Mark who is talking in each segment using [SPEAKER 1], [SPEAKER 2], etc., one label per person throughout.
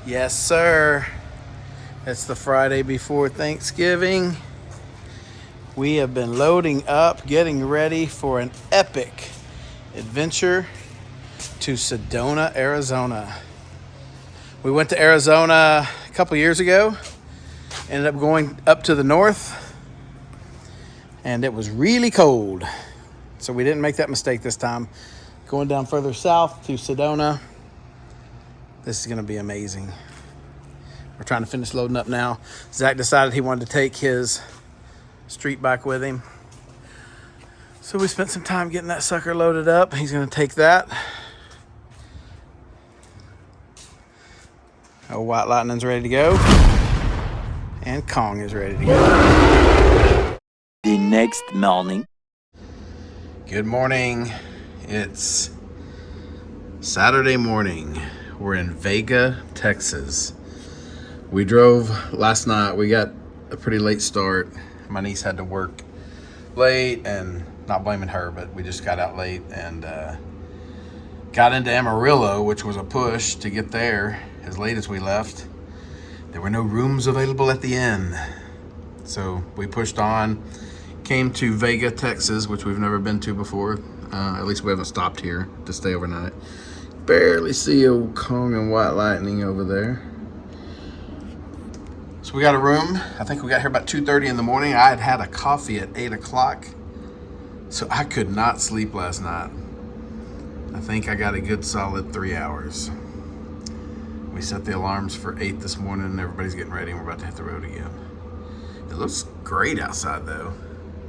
[SPEAKER 1] Yes, sir. It's the Friday before Thanksgiving. We have been loading up, getting ready for an epic adventure to Sedona, Arizona. We went to Arizona a couple years ago, ended up going up to the north, and it was really cold. So we didn't make that mistake this time. Going down further south to Sedona. This is going to be amazing. We're trying to finish loading up now. Zach decided he wanted to take his street bike with him. So we spent some time getting that sucker loaded up. He's going to take that. Oh, White Lightning's ready to go. And Kong is ready to go.
[SPEAKER 2] The next morning.
[SPEAKER 1] Good morning. It's Saturday morning. We're in Vega, Texas. We drove last night. We got a pretty late start. My niece had to work late, and not blaming her, but we just got out late and got into Amarillo, which was a push to get there as late as we left. There were no rooms available at the inn. So we pushed on, came to Vega, Texas, which we've never been to before. At least we haven't stopped here to stay overnight. Barely see old Kong and White Lightning over there. So we got a room. I think we got here about 2:30 in the morning. I had had a coffee at 8 o'clock. So I could not sleep last night. I think I got a good solid 3 hours. We set the alarms for 8 this morning and everybody's getting ready and we're about to hit the road again. It looks great outside though.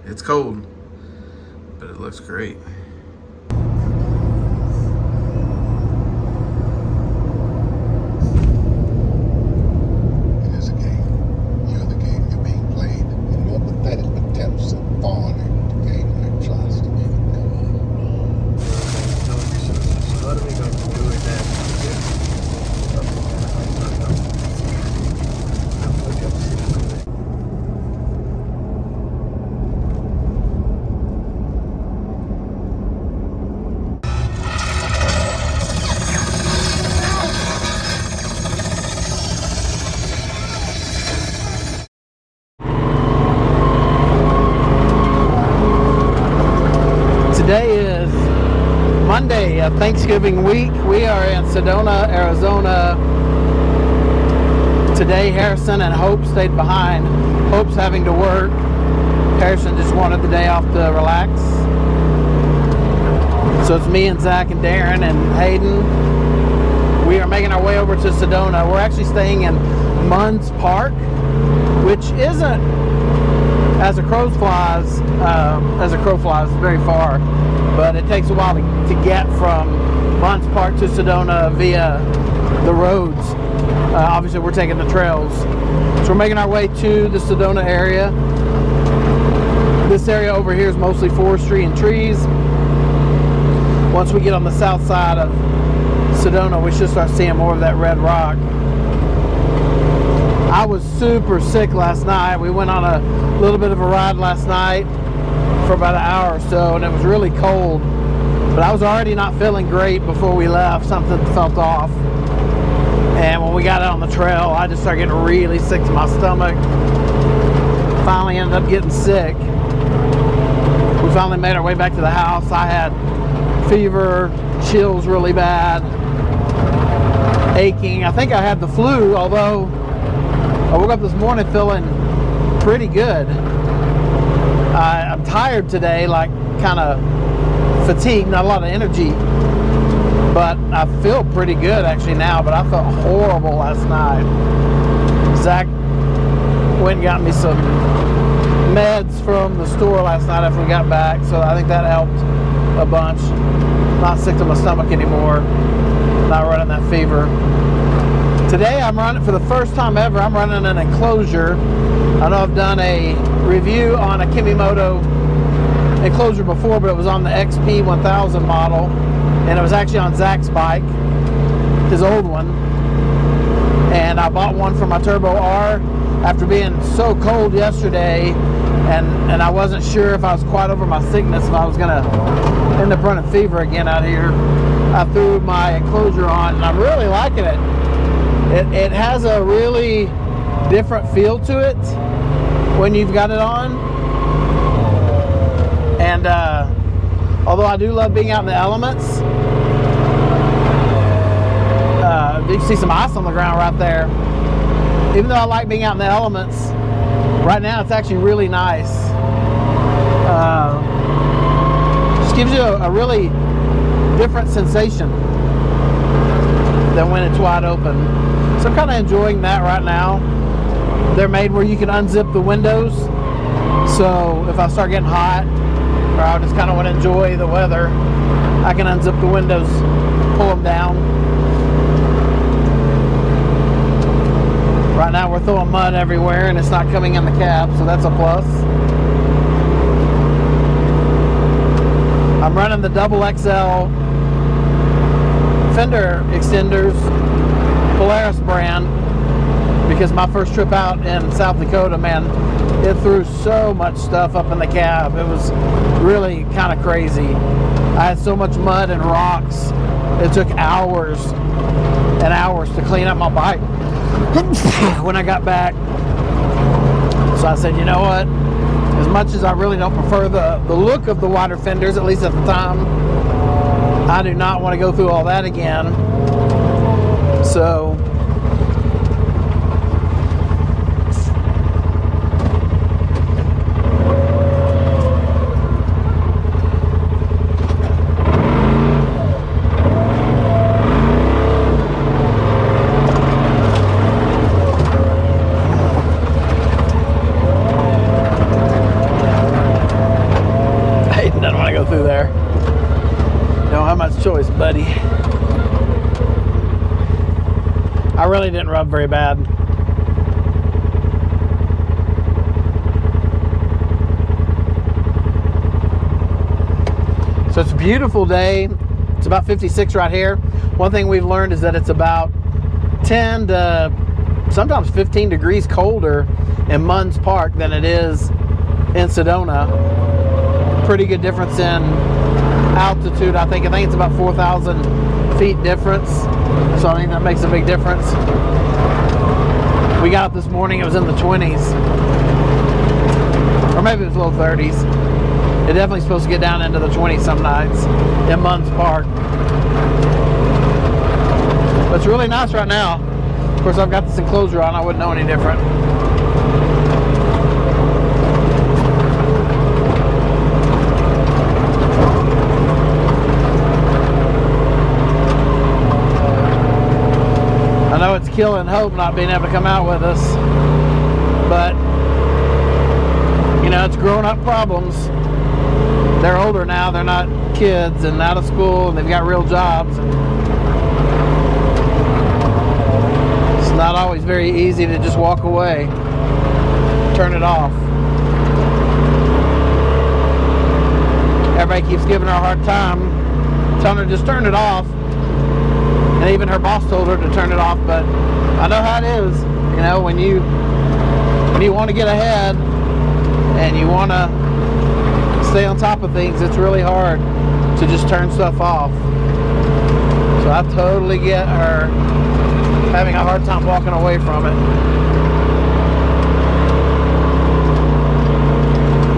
[SPEAKER 1] It's cold, but it looks great. Today is Monday of Thanksgiving week. We are in Sedona, Arizona. Today Harrison and Hope stayed behind. Hope's having to work. Harrison just wanted the day off to relax. So it's me and Zach and Darren and Hayden. We are making our way over to Sedona. We're actually staying in Munds Park, which isn't as a crow flies, very far, but it takes a while to get from Munds Park to Sedona via the roads. Obviously, we're taking the trails. So we're making our way to the Sedona area. This area over here is mostly forestry and trees. Once we get on the south side of Sedona, we should start seeing more of that red rock. I was super sick last night. We went on a little bit of a ride last night for about an hour or so, and it was really cold. But I was already not feeling great before we left. Something felt off. And when we got out on the trail, I just started getting really sick to my stomach. Finally ended up getting sick. We finally made our way back to the house. I had fever, chills really bad, aching. I think I had the flu, although I woke up this morning feeling pretty good. I'm tired today, like kind of fatigued, not a lot of energy, but I feel pretty good actually now, but I felt horrible last night. Zach went and got me some meds from the store last night after we got back, so I think that helped a bunch. Not sick to my stomach anymore, not running that fever. Today I'm running, for the first time ever, I'm running an enclosure. I know I've done a review on a Kimimoto enclosure before, but it was on the XP 1000 model, and it was actually on Zach's bike, his old one. And I bought one for my Turbo R after being so cold yesterday, and I wasn't sure if I was quite over my sickness, if I was gonna end up running fever again out here. I threw my enclosure on, and I'm really liking it. It has a really different feel to it when you've got it on. And although I do love being out in the elements, you can see some ice on the ground right there. Even though I like being out in the elements, right now it's actually really nice. Just gives you a really different sensation than when it's wide open. So I'm kind of enjoying that right now. They're made where you can unzip the windows. So if I start getting hot, or I just kind of want to enjoy the weather, I can unzip the windows, pull them down. Right now we're throwing mud everywhere and it's not coming in the cab, so that's a plus. I'm running the double XL fender extenders, Polaris brand, because my first trip out in South Dakota, man, it threw so much stuff up in the cab. It was really kind of crazy. I had so much mud and rocks. It took hours and hours to clean up my bike when I got back. So I said, you know what? As much as I really don't prefer the look of the wider fenders, at least at the time, I do not want to go through all that again. So through there. Don't have much choice, buddy. I really didn't rub very bad. So it's a beautiful day. It's about 56 right here. One thing we've learned is that it's about 10 to sometimes 15 degrees colder in Munds Park than it is in Sedona. Pretty good difference in altitude. I think it's about 4,000 feet difference, so I think that makes a big difference. We got up this morning, it was in the 20s, or maybe it was low 30s. It definitely supposed to get down into the 20s some nights in Munds Park, but it's really nice right now. Of course, I've got this enclosure on. I wouldn't know any different. I know it's killing Hope not being able to come out with us, but you know, it's grown up problems. They're older now, they're not kids and out of school, and they've got real jobs, and it's not always very easy to just walk away, turn it off. Everybody keeps giving her a hard time, telling her just turn it off. And even her boss told her to turn it off, but I know how it is. You know, when you want to get ahead and you want to stay on top of things, it's really hard to just turn stuff off. So I totally get her having a hard time walking away from it.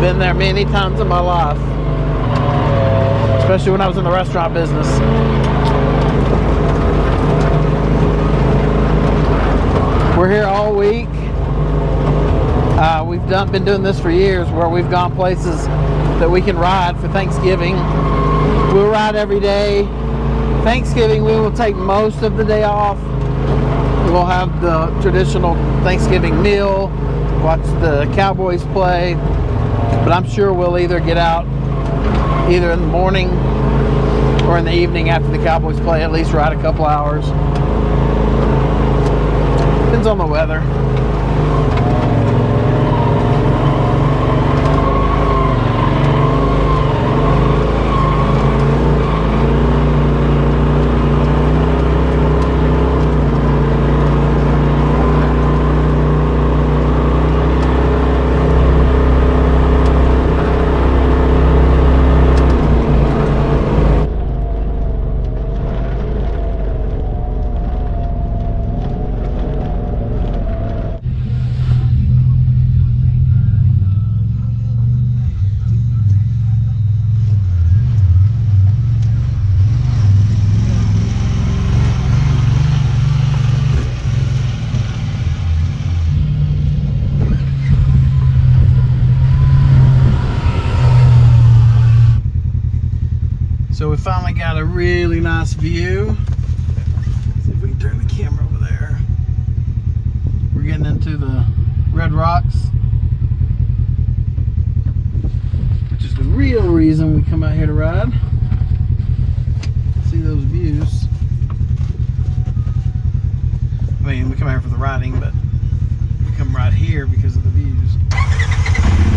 [SPEAKER 1] Been there many times in my life, especially when I was in the restaurant business. We're here all week. We've been doing this for years, where we've gone places that we can ride for Thanksgiving. We'll ride every day. Thanksgiving, we will take most of the day off. We'll have the traditional Thanksgiving meal, watch the Cowboys play, but I'm sure we'll either get out either in the morning or in the evening after the Cowboys play, at least ride a couple hours. Depends on the weather. really nice view. See if we can turn the camera over there. We're getting into the Red Rocks, which is the real reason we come out here to ride. See those views. I mean, we come out here for the riding, but we come right here because of the views.